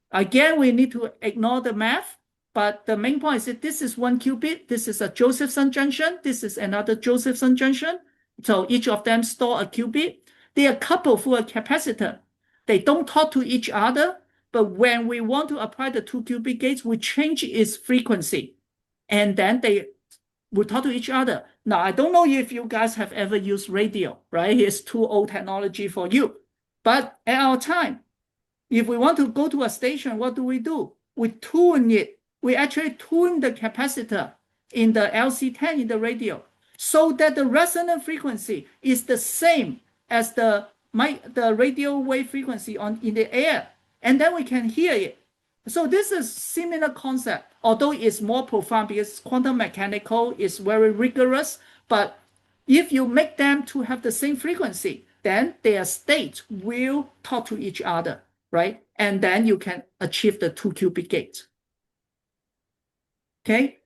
Again, we need to ignore the math. But the main point is that this is 1 qubit. This is a Josephson junction. This is another Josephson junction. So each of them store a qubit. They are coupled through a capacitor. They don't talk to each other. But when we want to apply the 2 qubit gates, we change its frequency. And then they will talk to each other. Now, I don't know if you guys have ever used radio, right? It's too old technology for you. But at our time, if we want to go to a station, what do? We tune it. We actually tune the capacitor in the LC10 in the radio so that the resonant frequency is the same as the radio wave frequency in the air, and then we can hear it. So this is similar concept, although it's more profound because quantum mechanical is very rigorous. But if you make them to have the same frequency, then their state will talk to each other, right? And then you can achieve the 2-qubit gate. Okay.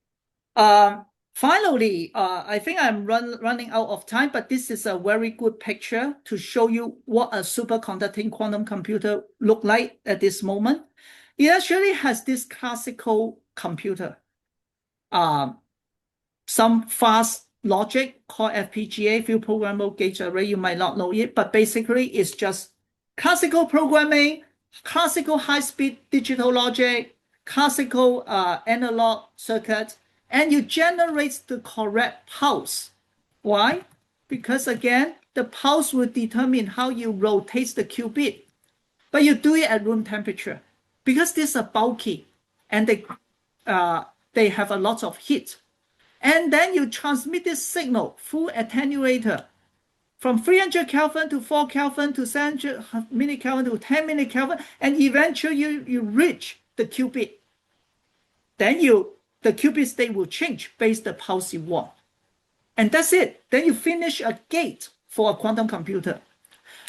Finally, I think I'm running out of time, but this is a very good picture to show you what a superconducting quantum computer look like at this moment. It actually has this classical computer, some fast logic called FPGA, field programmable gauge array. You might not know it, but basically it's just classical programming, classical high-speed digital logic, classical analog circuit, and you generate the correct pulse. Why? Because again, the pulse will determine how you rotate the qubit, but you do it at room temperature because these are bulky and they have a lot of heat. And then you transmit this signal through attenuator from 300 Kelvin to 4 Kelvin to 700 millikelvin to 10 millikelvin, and eventually you reach the qubit. Then the qubit state will change based on the pulse you want. And that's it. Then you finish a gate for a quantum computer.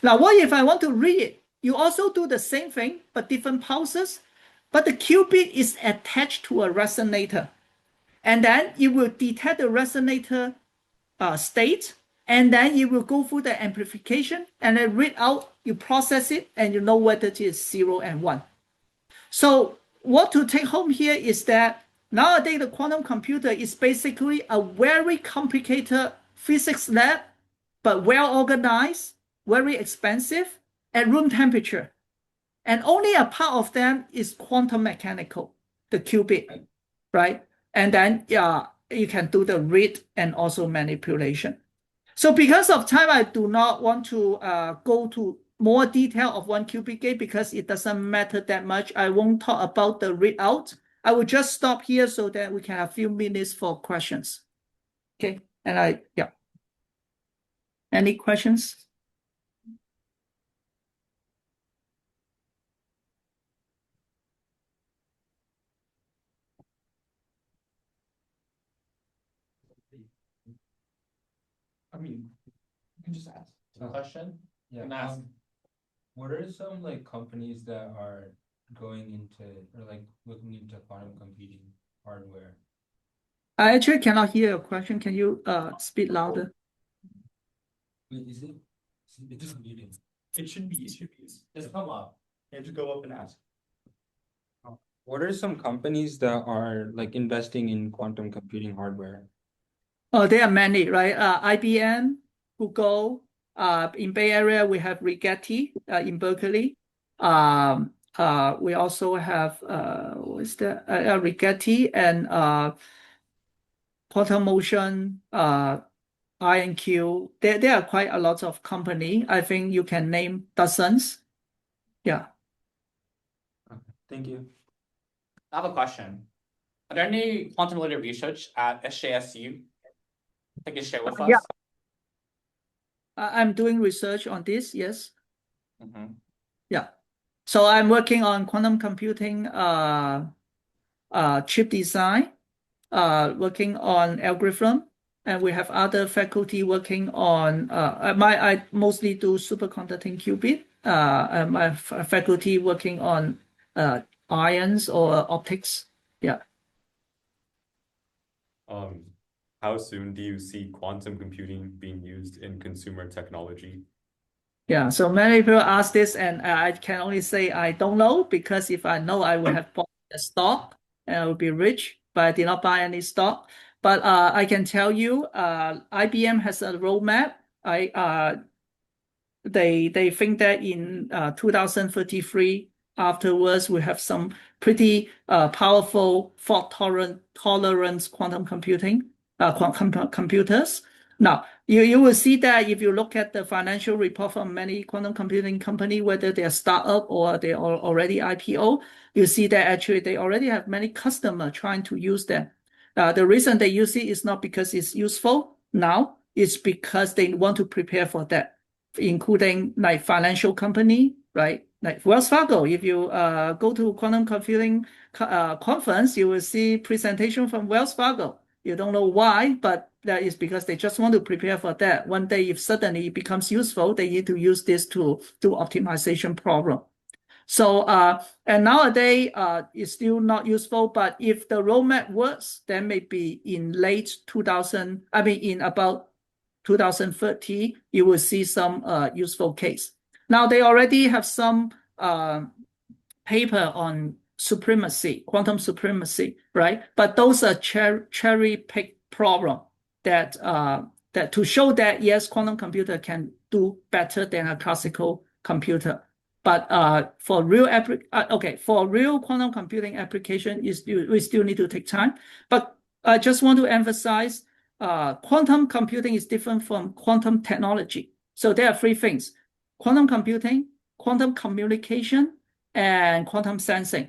Now, what if I want to read it? You also do the same thing, but different pulses. But the qubit is attached to a resonator. And then it will detect the resonator state. And then it will go through the amplification and then read out, you process it, and you know whether it is 0 and 1. So what to take home here is that nowadays the quantum computer is basically a very complicated physics lab, but well organized, very expensive, at room temperature. And only a part of them is quantum mechanical, the qubit, right? And then you can do the read and also manipulation. So because of time, I do not want to go to more detail of 1-qubit gate because it doesn't matter that much. I won't talk about the readout. I will just stop here so that we can have a few minutes for questions. Okay, and any questions? I mean, you can just ask a question. Yeah. And ask. What are some like companies that are going into or like looking into quantum computing hardware? I actually cannot hear your question. Can you speak louder? Wait, is it just muted? It should be. Just come up. And just go up and ask. What are some companies that are like investing in quantum computing hardware? Oh, there are many, right? IBM, Google. In Bay Area, we have Rigetti in Berkeley. We also have what's that? Rigetti and Quantum Motion, INQ. There are quite a lot of company. I think you can name dozens. Yeah. Okay, thank you. I have a question. Are there any quantum related research at SJSU that you can share with us? Yeah. I'm doing research on this, yes. Yeah. So I'm working on quantum computing chip design, working on algorithm, and we have other faculty working on I mostly do superconducting qubit. And my faculty working on ions or optics. Yeah. How soon do you see quantum computing being used in consumer technology? Yeah, so many people ask this, and I can only say I don't know, because if I know, I would have bought a stock and I would be rich, but I did not buy any stock. But I can tell you, IBM has a roadmap. They think that in 2033, afterwards, we have some pretty powerful fault tolerant quantum computing. computers. Now, you will see that if you look at the financial report from many quantum computing company, whether they're startup or they are already IPO, you see that actually they already have many customers trying to use them. The reason they use it is not because it's useful now, it's because they want to prepare for that, including like financial company, right? Like Wells Fargo, if you go to quantum computing conference, you will see presentation from Wells Fargo. You don't know why, but that is because they just want to prepare for that. One day, if suddenly it becomes useful, they need to use this to do optimization problem. So, and nowadays, it's still not useful, but if the roadmap works, then maybe in in about 2030, you will see some useful case. Now, they already have some paper on supremacy, quantum supremacy, right? But those are cherry pick problem that to show that yes, quantum computer can do better than a classical computer. But for real for real quantum computing application, we still need to take time. But I just want to emphasize, quantum computing is different from quantum technology. So there are three things: quantum computing, quantum communication, and quantum sensing.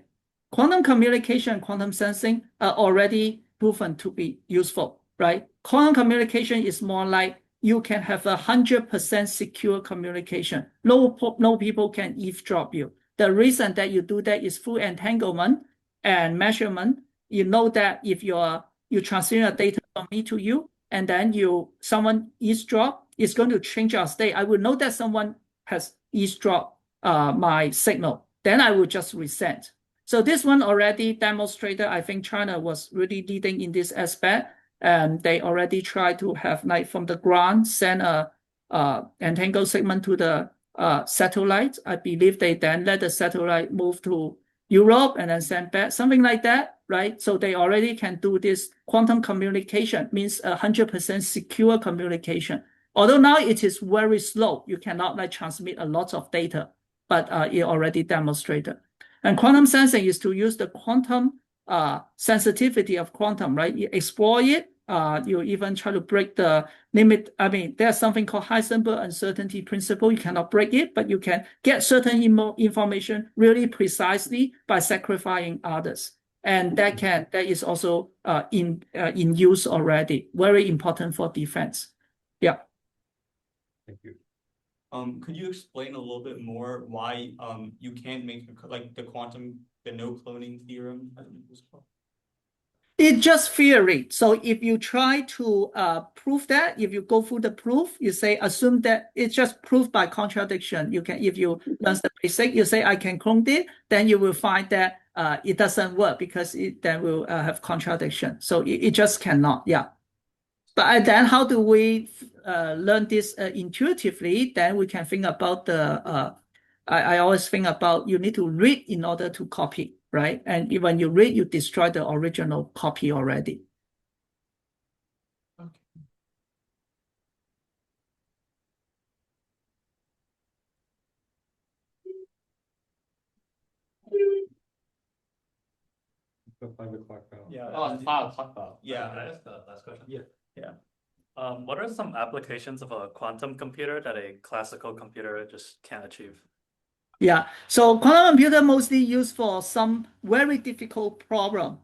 Quantum communication and quantum sensing are already proven to be useful, right? Quantum communication is more like you can have 100% secure communication. No people can eavesdrop you. The reason that you do that is through entanglement and measurement. You know that if you transfer data from me to you, and then someone eavesdrop, it's going to change our state. I will know that someone has eavesdropped my signal. Then I will just resend. So this one already demonstrated. I think China was really leading in this aspect. And they already tried to have, like, from the ground, send a entangled segment to the satellite. I believe they then let the satellite move to Europe and then send back, something like that, right? So they already can do this quantum communication, means 100% secure communication. Although now it is very slow, you cannot like transmit a lot of data, but it already demonstrated. And quantum sensing is to use the quantum sensitivity of quantum, right? You explore it. You even try to break the limit. I mean, there's something called Heisenberg uncertainty principle. You cannot break it, but you can get certain information really precisely by sacrificing others. And that is also in use already. Very important for defense. Yeah. Thank you. Could you explain a little bit more why you can't make like the no cloning theorem, I think it was called? It's just theory. So if you try to prove that, if you go through the proof, you say assume that it's just proof by contradiction. You can, if you learn the basic, you say I can clone it, then you will find that it doesn't work because it then will have contradiction. So it just cannot. Yeah. But then how do we learn this intuitively? Then we can think about I always think about you need to read in order to copy, right? And when you read, you destroy the original copy already. Okay. The 5 o'clock bell. Yeah. Oh, it's 5 o'clock though. Yeah. Can I ask the last question? Yeah. What are some applications of a quantum computer that a classical computer just can't achieve? Yeah, so quantum computer mostly used for some very difficult problem,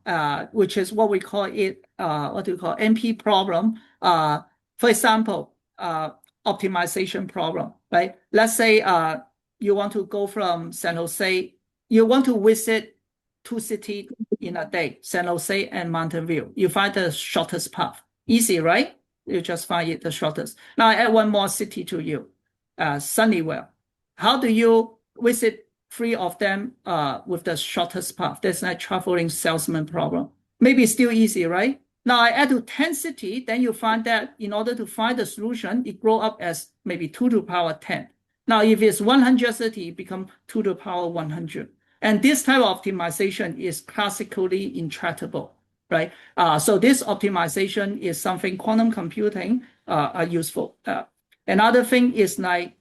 which is what we call it, NP problem. For example, optimization problem, right? Let's say you want to go from San Jose, you want to visit 2 cities in a day, San Jose and Mountain View. You find the shortest path. Easy, right? You just find it the shortest. Now I add one more city to you, Sunnyvale. How do you visit 3 of them with the shortest path? That's like traveling salesman problem. Maybe still easy, right? Now I add to 10 cities, then you find that in order to find the solution, it grow up as maybe 2 to the power 10. Now if it's 100 cities, it become 2 to the power 100. And this type of optimization is classically intractable, right? So this optimization is something quantum computing are useful. Another thing is like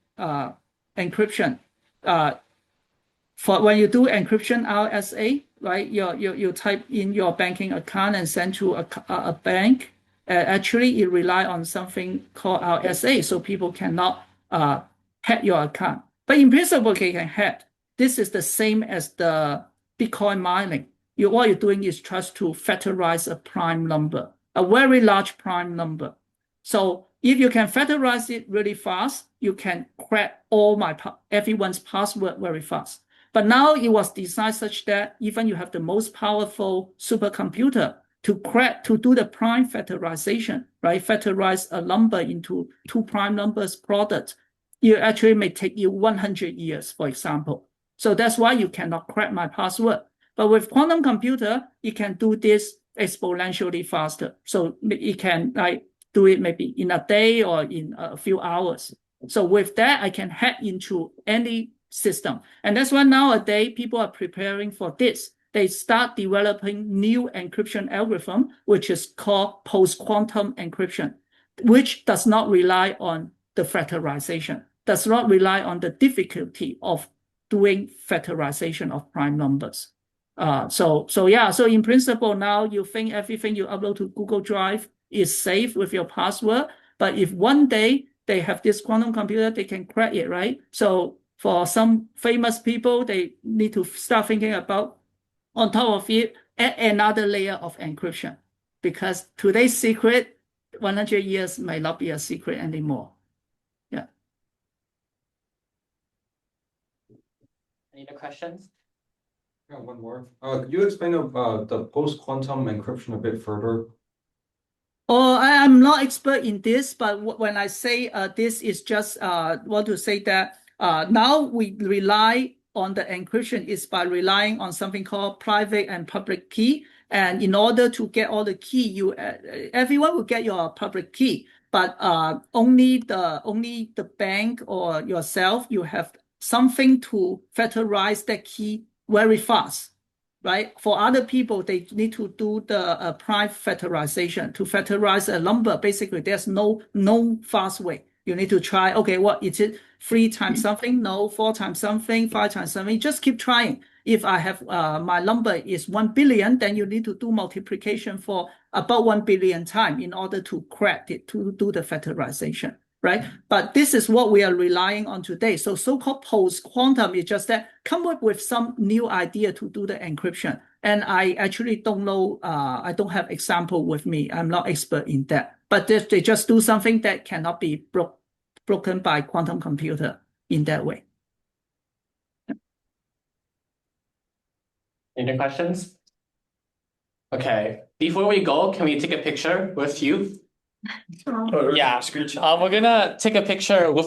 encryption. For when you do encryption RSA, right? You type in your banking account and send to a bank, Actually, it rely on something called RSA, so people cannot hack your account. But in principle, they can hack. This is the same as the Bitcoin mining. What you're doing is just to factorize a prime number, a very large prime number. So if you can factorize it really fast, you can crack everyone's password very fast. But now it was designed such that even you have the most powerful supercomputer to do the prime factorization, right? Factorize a number into two prime numbers product. It actually may take you 100 years, for example. So that's why you cannot crack my password. But with quantum computer, it can do this exponentially faster. So it can do it maybe in a day or in a few hours. So with that, I can hack into any system. And that's why nowadays people are preparing for this. They start developing new encryption algorithm, which is called post-quantum encryption, which does not rely on the factorization, does not rely on the difficulty of doing factorization of prime numbers. So in principle, now you think everything you upload to Google Drive is safe with your password. But if one day they have this quantum computer, they can crack it, right? So for some famous people, they need to start thinking about, on top of it, add another layer of encryption, because today's secret, 100 years may not be a secret anymore. Yeah. Any other questions? Yeah, one more. Could you explain about the post-quantum encryption a bit further? Oh, I'm not expert in this, but when I say this is just want to say that now we rely on the encryption is by relying on something called private and public key. And in order to get all the key, everyone will get your public key, but only the bank or yourself, you have something to factorize that key very fast. Right? For other people, they need to do the prime factorization to factorize a number. Basically, there's no fast way. You need to try, okay, what is it? 3 times something? No, 4 times something, 5 times something. Just keep trying. If I have my number is 1 billion, then you need to do multiplication for about 1 billion times in order to crack it, to do the factorization. Right? But this is what we are relying on today. So so-called post-quantum is just that come up with some new idea to do the encryption. And I actually don't know, I don't have example with me. I'm not expert in that. But they just do something that cannot be broken by quantum computer in that way. Any other questions? Okay, before we go, can we take a picture with you? Yeah, we're gonna take a picture with the